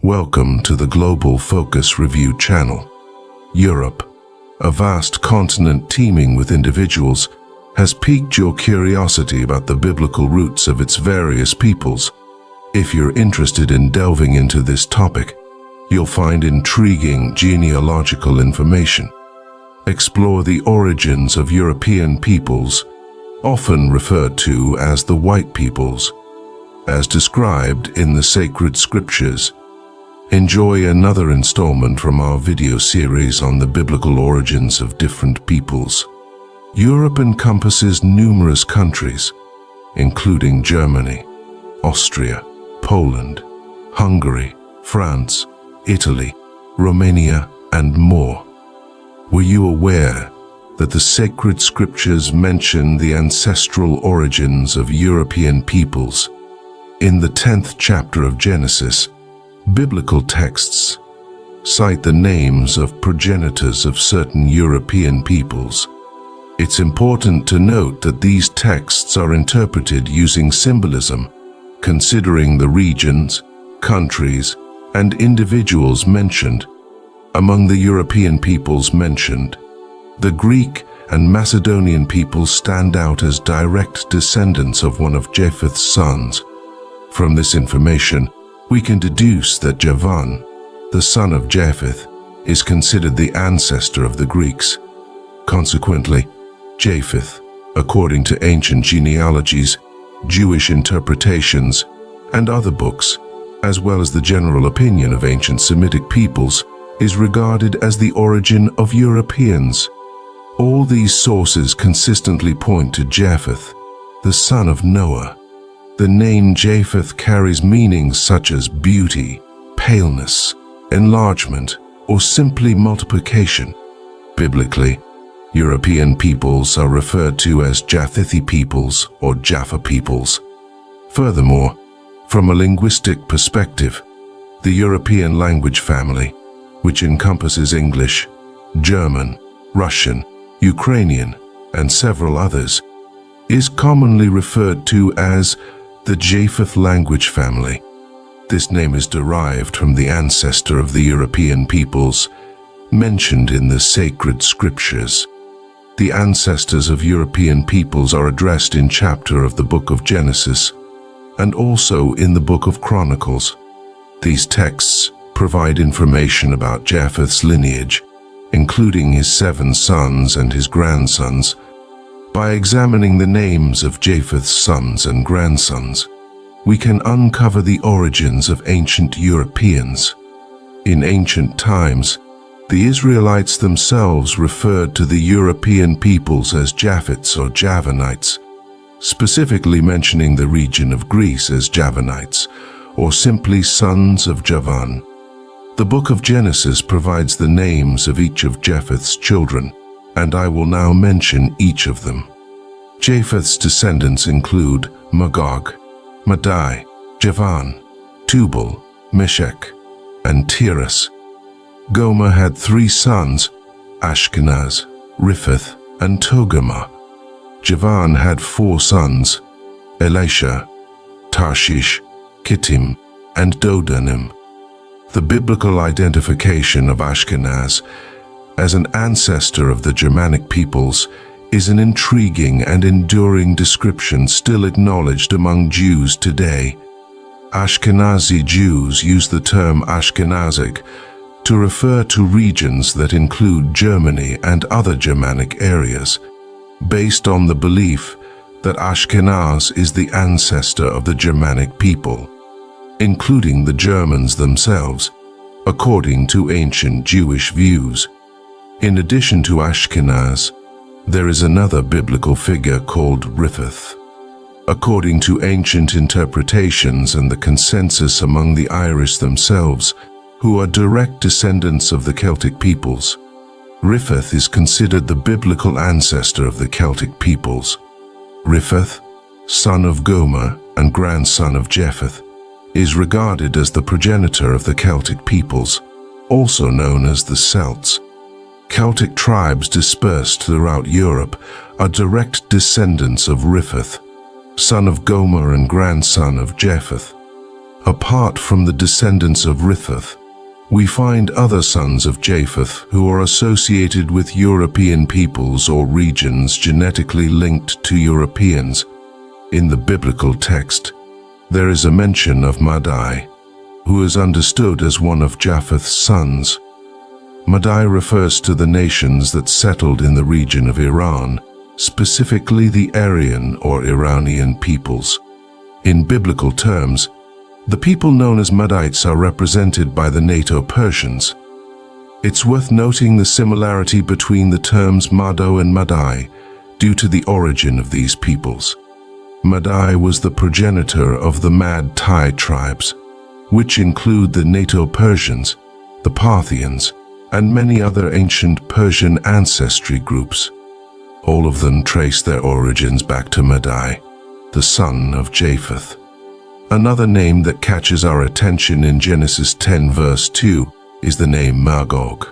Welcome to the Global Focus Review channel. Europe, a vast continent teeming with individuals, has piqued your curiosity about the biblical roots of its various peoples. If you're interested in delving into this topic, you'll find intriguing genealogical information. Explore the origins of European peoples, often referred to as the white peoples, as described in the sacred scriptures. Enjoy another installment from our video series on the biblical origins of different peoples. Europe encompasses numerous countries, including Germany, Austria, Poland, Hungary, France, Italy, Romania, and more. Were you aware that the sacred scriptures mention the ancestral origins of European peoples? In the 10th chapter of Genesis, biblical texts cite the names of progenitors of certain European peoples. It's important to note that these texts are interpreted using symbolism, considering the regions, countries, and individuals mentioned. Among the European peoples mentioned, the Greek and Macedonian peoples stand out as direct descendants of one of Japheth's sons. From this information, we can deduce that Javan, the son of Japheth, is considered the ancestor of the Greeks. Consequently, Japheth, according to ancient genealogies, Jewish interpretations, and other books, as well as the general opinion of ancient Semitic peoples, is regarded as the origin of Europeans. All these sources consistently point to Japheth, the son of Noah. The name Japheth carries meanings such as beauty, paleness, enlargement, or simply multiplication. Biblically, European peoples are referred to as Japhethi peoples or Jaffa peoples. Furthermore, from a linguistic perspective, the European language family, which encompasses English, German, Russian, Ukrainian, and several others, is commonly referred to as the Japheth language family. This name is derived from the ancestor of the European peoples mentioned in the sacred scriptures. The ancestors of European peoples are addressed in chapter of the book of Genesis and also in the book of Chronicles. These texts provide information about Japheth's lineage, including his 7 sons and his grandsons. By examining the names of Japheth's sons and grandsons, we can uncover the origins of ancient Europeans. In ancient times, the Israelites themselves referred to the European peoples as Japhets or Javanites, specifically mentioning the region of Greece as Javanites, or simply sons of Javan. The book of Genesis provides the names of each of Japheth's children, and I will now mention each of them. Japheth's descendants include Magog, Madai, Javan, Tubal, Meshech, and Tiras. Gomer had 3 sons, Ashkenaz, Riphath, and Togarmah. Javan had 4 sons, Elisha, Tarshish, Kittim, and Dodanim. The biblical identification of Ashkenaz as an ancestor of the Germanic peoples is an intriguing and enduring description still acknowledged among Jews today. Ashkenazi Jews use the term Ashkenazic to refer to regions that include Germany and other Germanic areas, based on the belief that Ashkenaz is the ancestor of the Germanic people, including the Germans themselves, according to ancient Jewish views. In addition to Ashkenaz, there is another biblical figure called Riphath. According to ancient interpretations and the consensus among the Irish themselves, who are direct descendants of the Celtic peoples, Riphath is considered the biblical ancestor of the Celtic peoples. Riphath, son of Gomer and grandson of Japheth, is regarded as the progenitor of the Celtic peoples, also known as the Celts. Celtic tribes dispersed throughout Europe are direct descendants of Riphath, son of Gomer and grandson of Japheth. Apart from the descendants of Riphath, we find other sons of Japheth who are associated with European peoples or regions genetically linked to Europeans. In the biblical text, there is a mention of Madai, who is understood as one of Japheth's sons. Madai refers to the nations that settled in the region of Iran, specifically the Aryan or Iranian peoples. In biblical terms, the people known as Madites are represented by the NATO Persians. It's worth noting the similarity between the terms Mado and Madai due to the origin of these peoples. Madai was the progenitor of the Mad Tai tribes, which include the NATO Persians, the Parthians, and many other ancient Persian ancestry groups. All of them trace their origins back to Madai, the son of Japheth. Another name that catches our attention in Genesis 10 verse 2 is the name Magog.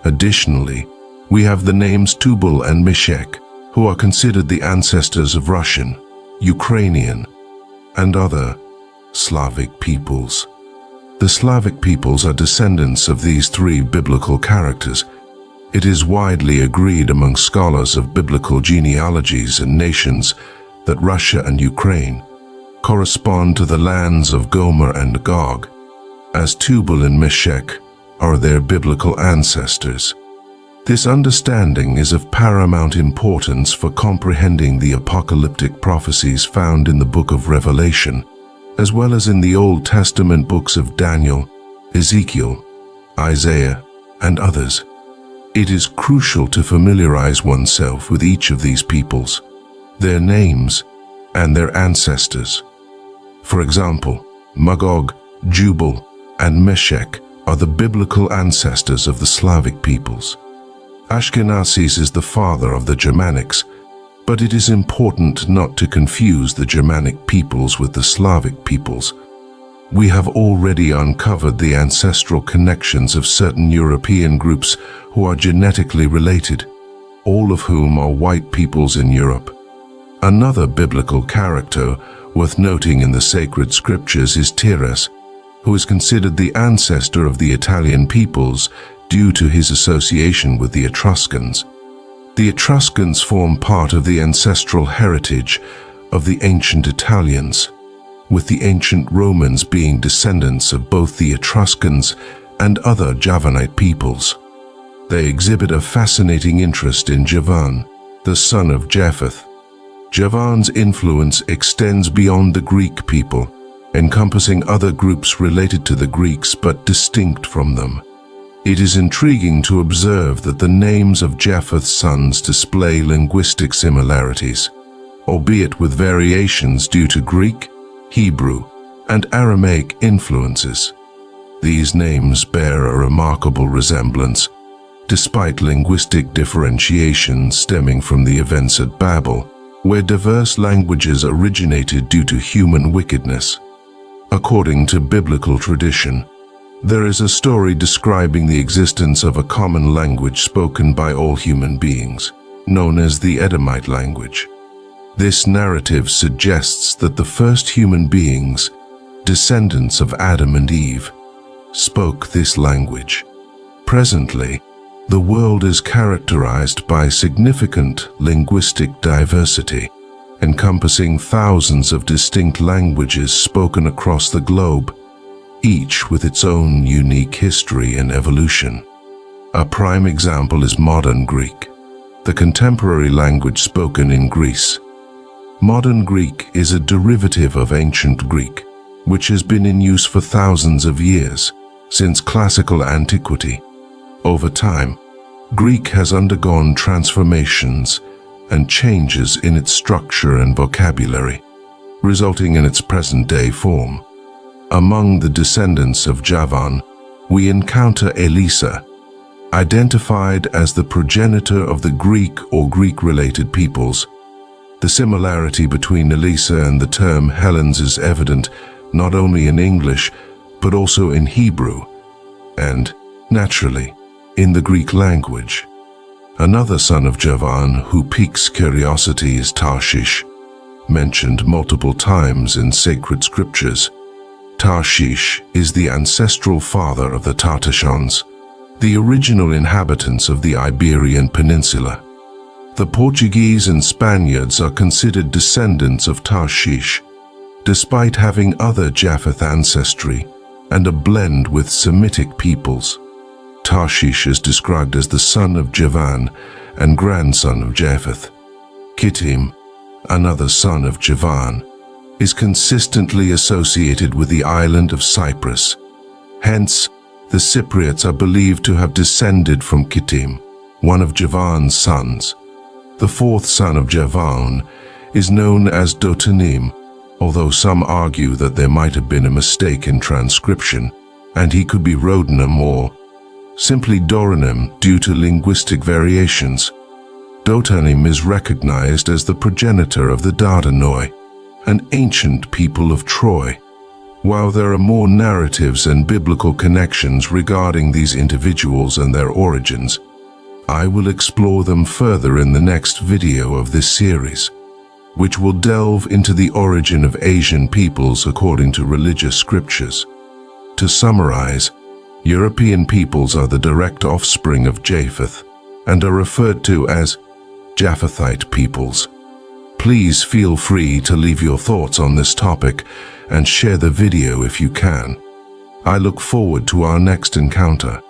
Additionally, we have the names Tubal and Meshech, who are considered the ancestors of Russian, Ukrainian, and other Slavic peoples. The Slavic peoples are descendants of these three biblical characters. It is widely agreed among scholars of biblical genealogies and nations that Russia and Ukraine correspond to the lands of Gomer and Gog, as Tubal and Meshech are their biblical ancestors. This understanding is of paramount importance for comprehending the apocalyptic prophecies found in the book of Revelation, as well as in the Old Testament books of Daniel, Ezekiel, Isaiah, and others. It is crucial to familiarize oneself with each of these peoples, their names, and their ancestors. For example, Magog, Jubal, and Meshech are the biblical ancestors of the Slavic peoples. Ashkenazes is the father of the Germanics, but it is important not to confuse the Germanic peoples with the Slavic peoples. We have already uncovered the ancestral connections of certain European groups who are genetically related, all of whom are white peoples in Europe. Another biblical character worth noting in the sacred scriptures is Tiras, who is considered the ancestor of the Italian peoples due to his association with the Etruscans. The Etruscans form part of the ancestral heritage of the ancient Italians, with the ancient Romans being descendants of both the Etruscans and other Javanite peoples. They exhibit a fascinating interest in Javan, the son of Japheth. Javan's influence extends beyond the Greek people, encompassing other groups related to the Greeks but distinct from them. It is intriguing to observe that the names of Japheth's sons display linguistic similarities, albeit with variations due to Greek, Hebrew, and Aramaic influences. These names bear a remarkable resemblance, despite linguistic differentiation stemming from the events at Babel, where diverse languages originated due to human wickedness. According to biblical tradition, there is a story describing the existence of a common language spoken by all human beings, known as the Edomite language. This narrative suggests that the first human beings, descendants of Adam and Eve, spoke this language. Presently, the world is characterized by significant linguistic diversity, encompassing thousands of distinct languages spoken across the globe, each with its own unique history and evolution. A prime example is modern Greek, the contemporary language spoken in Greece. Modern Greek is a derivative of ancient Greek, which has been in use for thousands of years, since classical antiquity. Over time, Greek has undergone transformations and changes in its structure and vocabulary, resulting in its present-day form. Among the descendants of Javan, we encounter Elisa, identified as the progenitor of the Greek or Greek-related peoples. The similarity between Elisa and the term Hellenes is evident not only in English, but also in Hebrew, and, naturally, in the Greek language. Another son of Javan who piques curiosity is Tarshish, mentioned multiple times in sacred scriptures. Tarshish is the ancestral father of the Tartashans, the original inhabitants of the Iberian Peninsula. The Portuguese and Spaniards are considered descendants of Tarshish, despite having other Japheth ancestry and a blend with Semitic peoples. Tarshish is described as the son of Javan and grandson of Japheth. Kittim, another son of Javan, is consistently associated with the island of Cyprus. Hence, the Cypriots are believed to have descended from Kittim, one of Javan's sons. The fourth son of Javan is known as Dotanim, although some argue that there might have been a mistake in transcription, and he could be Rodanim or simply Doranim due to linguistic variations. Dotanim is recognized as the progenitor of the Dardanoi, an ancient people of Troy. While there are more narratives and biblical connections regarding these individuals and their origins, I will explore them further in the next video of this series, which will delve into the origin of Asian peoples according to religious scriptures. To summarize, European peoples are the direct offspring of Japheth and are referred to as Japhethite peoples. Please feel free to leave your thoughts on this topic and share the video if you can. I look forward to our next encounter.